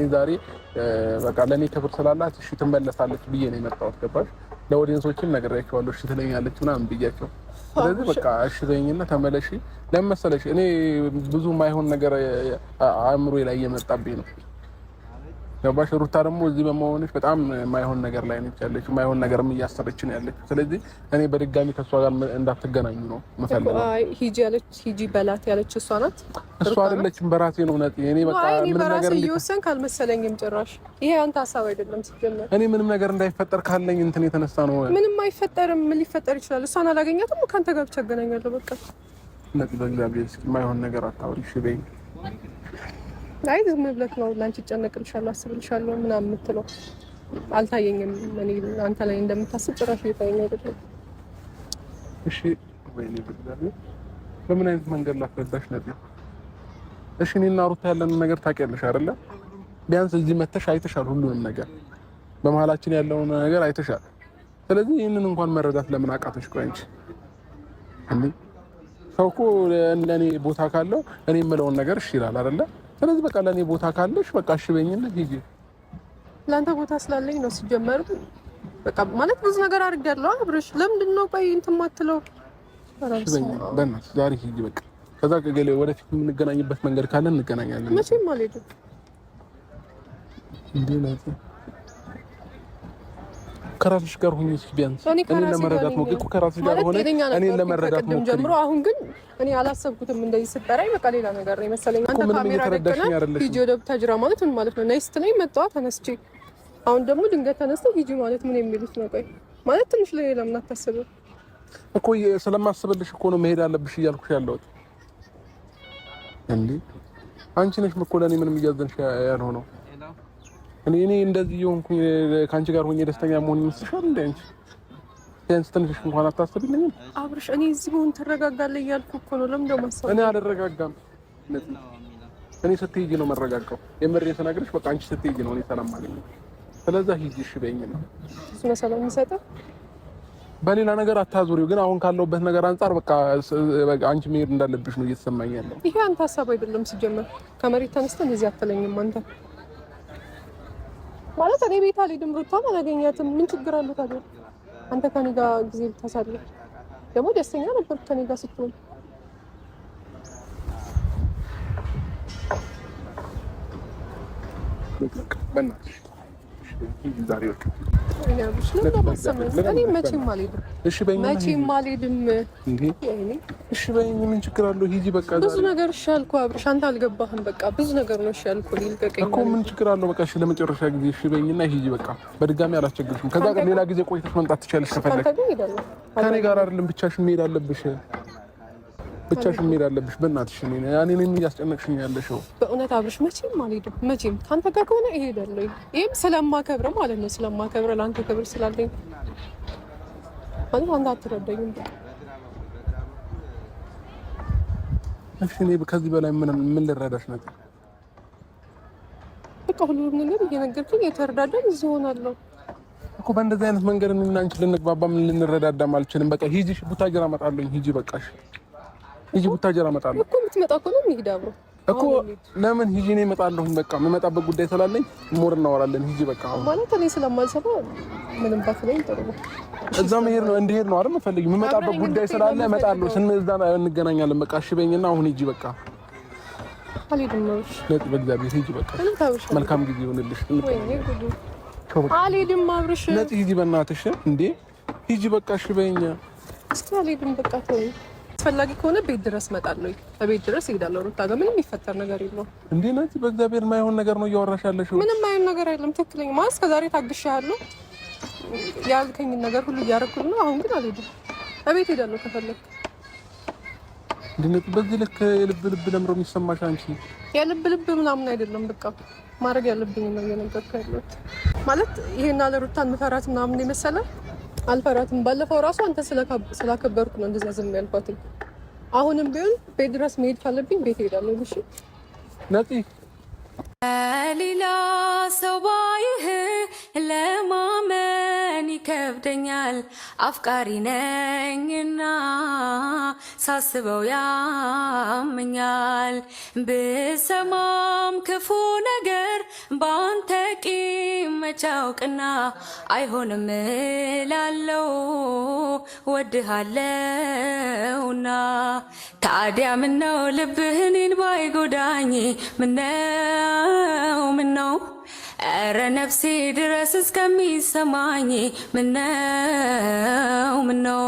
ዛሬ በቃ ለኔ ክብር ስላላት እሺ ትመለሳለች ብዬ ነው የመጣሁት። ገባሽ? ለኦዲየንሶችም ነግሬያቸዋለሁ እሺ ትለኛለች ምናምን ብያቸው። ስለዚህ በቃ እሺ በይኝና ተመለሺ። ለምን መሰለሽ እኔ ብዙ ማይሆን ነገር አእምሮዬ ላይ እየመጣብኝ ነው። ገባሽ? ሩታ ደግሞ እዚህ በመሆንሽ በጣም ማይሆን ነገር ላይ ነች ያለችው። ማይሆን ነገርም እያሰረች ነው ያለችው። ስለዚህ እኔ በድጋሚ ከሷ ጋር እንዳትገናኙ ነው መፈልገው። አይ ሂጂ በላት ያለች እሷ ናት። እሷ አይደለችም፣ በራሴ ነው ነጥ እኔ በቃ ምንም ነገር እየወሰንክ አልመሰለኝም ጭራሽ። ይሄ አንተ ሀሳብ አይደለም ሲጀመር። እኔ ምንም ነገር እንዳይፈጠር ካለኝ እንትን የተነሳ ነው። ምንም አይፈጠርም። ምን ሊፈጠር ይችላል? እሷን አላገኛትም፣ ካንተ ጋር ብቻ አገናኛለሁ በቃ። ነጥ በእግዚአብሔር እስኪ ማይሆን ነገር አታውሪ እሺ በይኝ። አይ ዝም ብለህ ነው ላንቺ ጨነቅልሻለሁ አስብልሻለሁ ምናምን የምትለው አልታየኝም። እኔ አንተ ላይ እንደምታስብ ጭራሽ እየታየኝ አይደለም። እሺ ወይኔ በእግዚአብሔር በምን አይነት መንገድ ላስረዳሽ ነበር? እሺ እኔና ሩታ ያለን ነገር ታውቂያለሽ አይደለ? ቢያንስ እዚህ መተሽ አይተሻል፣ ሁሉንም ነገር በመሀላችን ያለውን ነገር አይተሻል። ስለዚህ ይህንን እንኳን መረዳት ለምን አቃተሽ? ቆይ እንጂ እንዴ ሰው እኮ ለእኔ ቦታ ካለው እኔ የምለውን ነገር እሺ ይላል አይደለ? ስለዚህ በቃ ለኔ ቦታ ካለሽ በቃ እሺ በይኝና ሂጂ። ላንተ ቦታ ስላለኝ ነው ሲጀመር። በቃ ማለት ብዙ ነገር አድርጋለሁ አብርሽ። ለምንድን ነው ቆይ እንትን ማትለው? እሺ በይኝ በእናትሽ ዛሬ ሂጂ በቃ። ከዛ ከገለ ወደፊት የምንገናኝበት መንገድ ካለ እንገናኛለን። መቼም አልሄድም እንዴ ነው ከራስሽ ጋር ሆኜ ቢያንስ እኔ ለመረዳት ነው እኮ ከራስሽ ጋር ሆኜ እኔ ለመረዳት ነው ጀምሮ። አሁን ግን እኔ አላሰብኩትም እንደዚህ ስትጠራኝ በቃ ሌላ ነገር ነው መሰለኝ። አንተ ካሜራ ደቀና ሂጂ ወደ ቡታጅራ ማለት ምን ማለት ነው? ነይ ስትለኝ መጣሁ ተነስቼ። አሁን ደግሞ ድንገት ተነስተህ ሂጂ ማለት ምን የሚሉት ነው? ቆይ ማለት ትንሽ ለኔ ለምን አታስብም እኮ? ስለማስብልሽ እኮ ነው መሄድ አለብሽ እያልኩሽ ያለሁት እንዴ። አንቺ ነሽ እኮ ለኔ ምንም እያዘንሽ ያልሆነው። እኔ እንደዚህ የሆንኩኝ ካንቺ ጋር ሆኜ ደስተኛ መሆን ይመስልሻል እንዴ? አንቺ ቢያንስ ትንሽ እንኳን አታስብልኝም? አብርሽ እኔ እዚህ ብሆን ትረጋጋለህ እያልኩ እኮ ነው። ለምን ደው ማሰብ? እኔ አልረጋጋም። እኔ ስትሄጂ ነው መረጋጋው። የምሬን ስነግርሽ በቃ አንቺ ስትሄጂ ነው እኔ ሰላም ማግኘት። ስለዚህ ሂጂ እሺ በይኝ ነው እሱ ነው ሰላም የሚሰጠው። በሌላ ነገር አታዙሪው። ግን አሁን ካለውበት ነገር አንፃር በቃ አንቺ መሄድ እንዳለብሽ ነው እየተሰማኝ ያለው። ይሄ አንተ ሀሳብ አይደለም ሲጀመር። ከመሬት ተነስተን እዚህ አትለኝም አንተ ማለት እኔ ቤት አልሄድም። ሩታን አላገኛትም። ምን ችግር አለው ታዲያ? አንተ ከኔ ጋር ጊዜ ብታሳልፍ ደግሞ ደስተኛ ነበር ከኔ ጋር ስትሆን። በእናትሽ ዛሬ ወጣ እኔ መቼም አልሄድም። እሺ በይኝ መቼም አልሄድም እንዴ? እሺ በይኝ ምን ችግር አለው? ሂጂ በቃ ብዙ ነገር እሺ አልኩህ አብርሽ። አንተ አልገባህም። በቃ ብዙ ነገር ነው እሺ አልኩህ። ልቀቀኝ እኮ ምን ችግር አለው? በቃ እሺ ለመጨረሻ ጊዜ እሺ በይኝና ሂጂ በቃ። በድጋሚ አላስቸግርሽም። ከዛ ሌላ ጊዜ ቆይተሽ መምጣት ትችያለሽ ከፈለግሽ። ከኔ ጋር አይደለም ብቻሽን መሄድ አለብሽ። ብቻሽን መሄድ አለብሽ። በእናትሽ እኔን እያስጨነቅሽኝ ያለሽው። በእውነት አብርሽ መቼም አልሄድም። መቼም ካንተ ጋር ከሆነ እሄዳለሁ። ይሄም ስለማከብር ማለት ነው። ስለማከብር ለአንተ ክብር ስላለኝ ማለት አንተ አትረዳኝም። እሺ እኔ ከዚህ በላይ ምን ልረዳሽ ነበር? በቃ ሁሉም ነገር እየነገርኩኝ የተረዳዳን እዚህ ሆናለሁ እኮ። በእንደዚህ አይነት መንገድ እኔና አንቺ ልንግባባም ልንረዳዳም አልችልም። በቃ ሂጂ ቡታጀራ እመጣለሁ። ሂጂ በቃ እሺ ሂጂ ቡታጀራ እመጣለሁ እኮ። የምትመጣ እኮ ነው እንሂድ አብሮ እኮ። ለምን ሂጂ እኔ እመጣለሁ። በቃ የምመጣበት ጉዳይ ስላለኝ ሞር እናወራለን። ሂጂ በቃ ማለት እኔ ስለማልሰማ ምንም ባትለኝ ጥሩ ነው። እዛ መሄድ ነው እንድሄድ ነው አይደል የምፈልጊው? የምመጣበት ጉዳይ ስላለ እመጣለሁ። ስንዛ እንገናኛለን። በቃ እሺ በይኝና አሁን ሂጂ በቃ። አልሄድም ነው እሺ በእግዚአብሔር ሂጂ በቃ። መልካም ጊዜ ይሁንልሽ። አልሄድም አብርሽ ነፂ ሂጂ በእናትሽ እንዴ ሂጂ በቃ እሺ በይኝ። እስኪ አልሄድም በቃ ተወኝ። አስፈላጊ ከሆነ ቤት ድረስ እመጣለሁ። በቤት ድረስ እሄዳለሁ። ሩታ ጋር ምንም የሚፈጠር ነገር የለውም። እንዴ ነፂ በእግዚአብሔር ማይሆን ነገር ነው እያወራሽ ያለሽው። ምንም ማይሆን ነገር የለም። ትክክለኛ ማለት እስከዛሬ ታግሻለሁ። ያልከኝ ነገር ሁሉ እያደረኩኝ ነው። አሁን ግን አልሄድም። በቤት እሄዳለሁ ከፈለክ። እንዴ ነፂ በዚህ ልክ የልብ ልብ ለምሮ የሚሰማሽ አንቺ? የልብ ልብ ምናምን አይደለም። በቃ ማድረግ ያለብኝ ነው እየነገርኩ ያለሁት። ማለት ይሄን አለ ሩታን ምፈራት ምናምን የመሰለ አልፈራትም። ባለፈው ራሱ አንተ ስላከበርኩ ነው እንደዛ ዝም ያልኳት። አሁንም ቢሆን ቤት ድረስ መሄድ ካለብኝ ቤት እሄዳለሁ። እሺ ነፂ ሌላ ሰው ባይህ ለማመን ይከብደኛል። አፍቃሪ ነኝና ሳስበው ያመኛል። ብሰማም ክፉ ነገር ባንተ ቂም መቻውቅና አይሆንም እላለው ወድሃለውና። ታዲያ ምነው ልብህን ባይጎዳኝ ምነው ኧረ ነፍሴ ድረስ እስከሚሰማኝ ምነው